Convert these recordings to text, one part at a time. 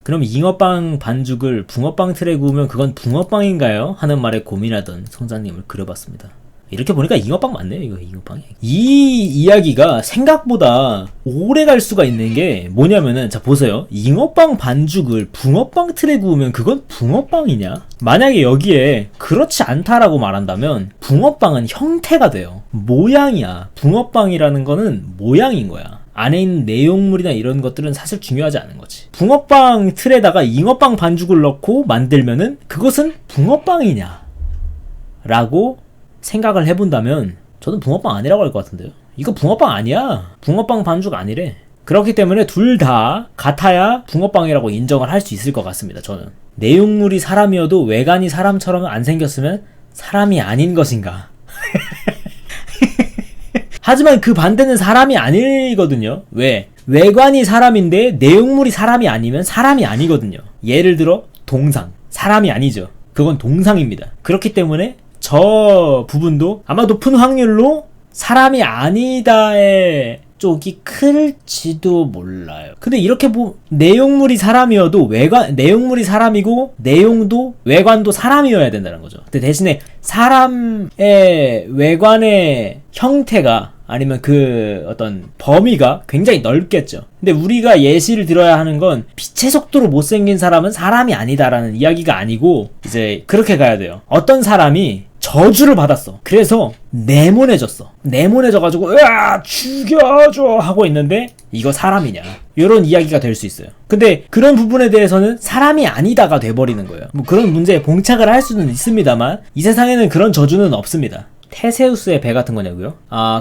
그럼 잉어빵 반죽을 붕어빵 틀에 구우면 그건 붕어빵인가요? 하는 말에 고민하던 성자님을 그려봤습니다. 이렇게 보니까 잉어빵 맞네요. 이거 잉어빵이. 이 이야기가 생각보다 오래 갈 수가 있는 게 뭐냐면은, 자 보세요. 잉어빵 반죽을 붕어빵 틀에 구우면 그건 붕어빵이냐? 만약에 여기에 그렇지 않다라고 말한다면 붕어빵은 형태가 돼요. 모양이야. 붕어빵이라는 거는 모양인 거야. 안에 있는 내용물이나 이런 것들은 사실 중요하지 않은 거지. 붕어빵 틀에다가 잉어빵 반죽을 넣고 만들면은 그것은 붕어빵이냐? 라고 생각을 해본다면 저는 붕어빵 아니라고 할 것 같은데요. 이거 붕어빵 아니야. 붕어빵 반죽 아니래. 그렇기 때문에 둘 다 같아야 붕어빵이라고 인정을 할 수 있을 것 같습니다. 저는. 내용물이 사람이어도 외관이 사람처럼 안 생겼으면 사람이 아닌 것인가. 하지만 그 반대는 사람이 아니거든요. 왜? 외관이 사람인데 내용물이 사람이 아니면 사람이 아니거든요. 예를 들어 동상. 사람이 아니죠. 그건 동상입니다. 그렇기 때문에 저 부분도 아마 높은 확률로 사람이 아니다의 쪽이 클지도 몰라요. 근데 이렇게 내용물이 사람이어도 내용물이 사람이고 내용도 외관도 사람이어야 된다는 거죠. 근데 대신에 사람의 외관의 형태가 아니면 그 어떤 범위가 굉장히 넓겠죠. 근데 우리가 예시를 들어야 하는 건 빛의 속도로 못생긴 사람은 사람이 아니다라는 이야기가 아니고 이제 그렇게 가야 돼요. 어떤 사람이 저주를 받았어. 그래서 네모내졌어. 네모내져가지고 으아 죽여줘 하고 있는데 이거 사람이냐? 이런 이야기가 될 수 있어요. 근데 그런 부분에 대해서는 사람이 아니다가 돼버리는 거예요. 뭐 그런 문제에 봉착을 할 수는 있습니다만 이 세상에는 그런 저주는 없습니다. 테세우스의 배 같은 거냐고요?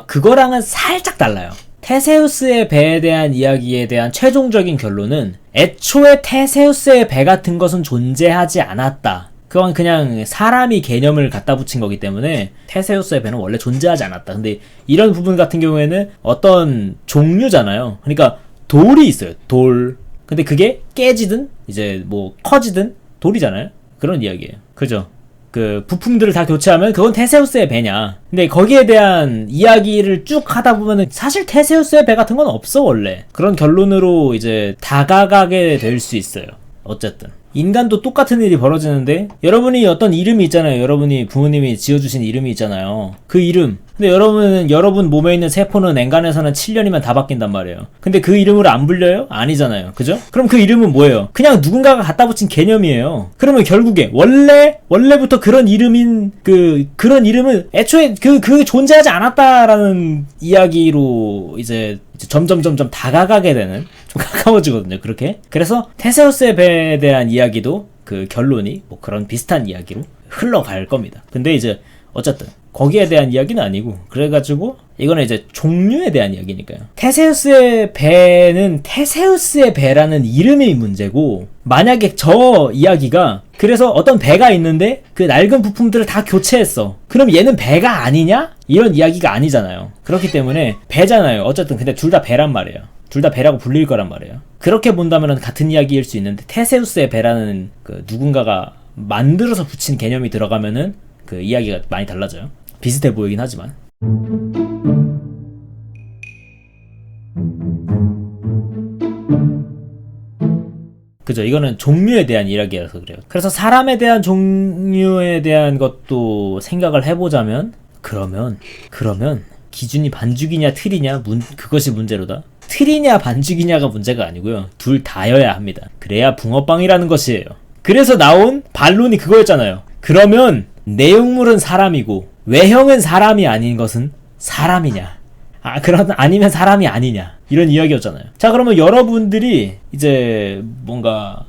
그거랑은 살짝 달라요. 테세우스의 배에 대한 이야기에 대한 최종적인 결론은 애초에 테세우스의 배 같은 것은 존재하지 않았다. 그건 그냥 사람이 개념을 갖다 붙인 거기 때문에 테세우스의 배는 원래 존재하지 않았다. 근데 이런 부분 같은 경우에는 어떤 종류잖아요. 그러니까 돌이 있어요. 돌. 근데 그게 깨지든 이제 뭐 커지든 돌이잖아요. 그런 이야기예요. 그죠? 그 부품들을 다 교체하면 그건 테세우스의 배냐. 근데 거기에 대한 이야기를 쭉 하다 보면은 사실 테세우스의 배 같은 건 없어 원래. 그런 결론으로 이제 다가가게 될 수 있어요. 어쨌든 인간도 똑같은 일이 벌어지는데 여러분이 어떤 이름이 있잖아요. 여러분이 부모님이 지어주신 이름이 있잖아요. 그 이름. 근데 여러분 몸에 있는 세포는 엔간해서는 7년이면 다 바뀐단 말이에요. 근데 그 이름으로 안 불려요? 아니잖아요. 그죠? 그럼 그 이름은 뭐예요? 그냥 누군가가 갖다 붙인 개념이에요. 그러면 결국에 원래부터 그런 이름인 그런 이름은 애초에 그 존재하지 않았다라는 이야기로 이제 점점 다가가게 되는, 좀 가까워지거든요. 그렇게. 그래서 테세우스의 배에 대한 이야기도 그 결론이 뭐 그런 비슷한 이야기로 흘러갈 겁니다. 근데 이제 어쨌든 거기에 대한 이야기는 아니고, 그래가지고 이거는 이제 종류에 대한 이야기니까요. 테세우스의 배는 테세우스의 배라는 이름이 문제고, 만약에 저 이야기가 그래서 어떤 배가 있는데 그 낡은 부품들을 다 교체했어. 그럼 얘는 배가 아니냐? 이런 이야기가 아니잖아요. 그렇기 때문에 배잖아요. 어쨌든 근데 둘 다 배란 말이에요. 둘 다 배라고 불릴 거란 말이에요. 그렇게 본다면 같은 이야기일 수 있는데 테세우스의 배라는 그 누군가가 만들어서 붙인 개념이 들어가면은 그 이야기가 많이 달라져요. 비슷해 보이긴 하지만. 그죠? 이거는 종류에 대한 이야기라서 그래요. 그래서 사람에 대한 종류에 대한 것도 생각을 해보자면, 그러면 기준이 반죽이냐 틀이냐 그것이 문제로다. 틀이냐 반죽이냐가 문제가 아니고요. 둘 다여야 합니다. 그래야 붕어빵이라는 것이에요. 그래서 나온 반론이 그거였잖아요. 그러면 내용물은 사람이고 외형은 사람이 아닌 것은 사람이냐? 아니면 사람이 아니냐? 이런 이야기였잖아요. 자, 그러면 여러분들이 이제 뭐가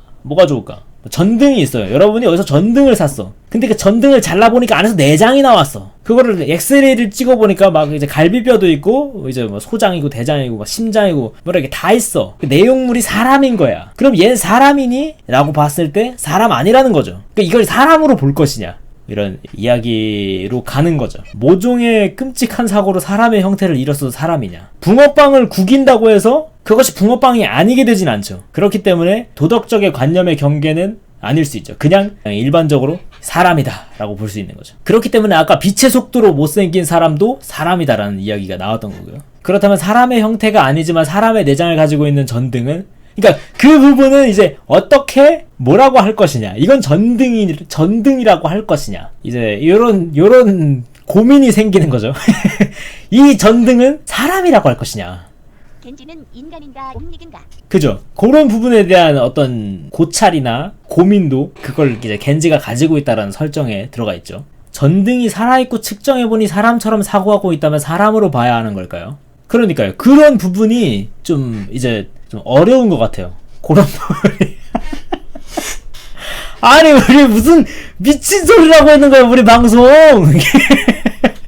좋을까? 전등이 있어요. 여러분이 여기서 전등을 샀어. 근데 그 전등을 잘라보니까 안에서 내장이 나왔어. 그거를 엑스레이를 찍어보니까 막 이제 갈비뼈도 있고, 이제 뭐 소장이고 대장이고 막 심장이고 뭐라 이렇게 다 있어. 그 내용물이 사람인 거야. 그럼 얘는 사람이니? 라고 봤을 때 사람 아니라는 거죠. 그러니까 이걸 사람으로 볼 것이냐? 이런 이야기로 가는 거죠. 모종의 끔찍한 사고로 사람의 형태를 잃었어도 사람이냐? 붕어빵을 구긴다고 해서 그것이 붕어빵이 아니게 되진 않죠. 그렇기 때문에 도덕적의 관념의 경계는 아닐 수 있죠. 그냥 일반적으로 사람이다 라고 볼 수 있는 거죠. 그렇기 때문에 아까 빛의 속도로 못생긴 사람도 사람이다 라는 이야기가 나왔던 거고요. 그렇다면 사람의 형태가 아니지만 사람의 내장을 가지고 있는 전등은 그러니까 그 부분은 이제 어떻게 뭐라고 할 것이냐. 이건 전등이라고 할 것이냐. 이제 요런 고민이 생기는 거죠. 이 전등은 사람이라고 할 것이냐. 겐지는 인간인가 옴닉인가? 그죠? 그런 부분에 대한 어떤 고찰이나 고민도 그걸 이제 겐지가 가지고 있다는 설정에 들어가 있죠. 전등이 살아있고 측정해보니 사람처럼 사고하고 있다면 사람으로 봐야 하는 걸까요? 그러니까요. 그런 부분이 좀 이제 좀 어려운 것 같아요. 그런 부분이. 아니, 우리 무슨 미친 소리라고 했는 거야, 우리 방송!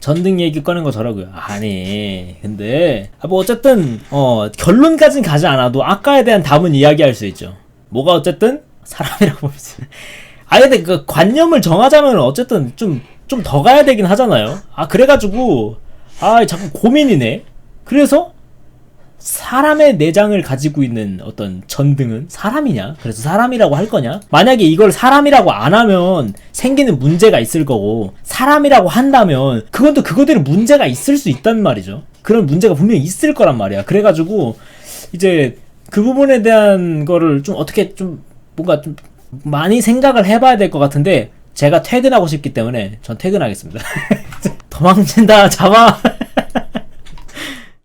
전등 얘기 꺼낸 거더라고요. 아니, 근데, 뭐, 어쨌든, 결론까지는 가지 않아도 아까에 대한 답은 이야기할 수 있죠. 뭐가 어쨌든, 사람이라고 보지. 아니, 근데 그 관념을 정하자면 어쨌든 좀 더 가야 되긴 하잖아요. 그래가지고, 자꾸 고민이네. 그래서, 사람의 내장을 가지고 있는 어떤 전등은 사람이냐? 그래서 사람이라고 할 거냐? 만약에 이걸 사람이라고 안 하면 생기는 문제가 있을 거고, 사람이라고 한다면 그건 또 그거대로 문제가 있을 수 있단 말이죠. 그런 문제가 분명히 있을 거란 말이야. 그래가지고 이제 그 부분에 대한 거를 좀 어떻게 좀 뭔가 좀 많이 생각을 해봐야 될 것 같은데, 제가 퇴근하고 싶기 때문에 전 퇴근하겠습니다. 도망친다, 잡아.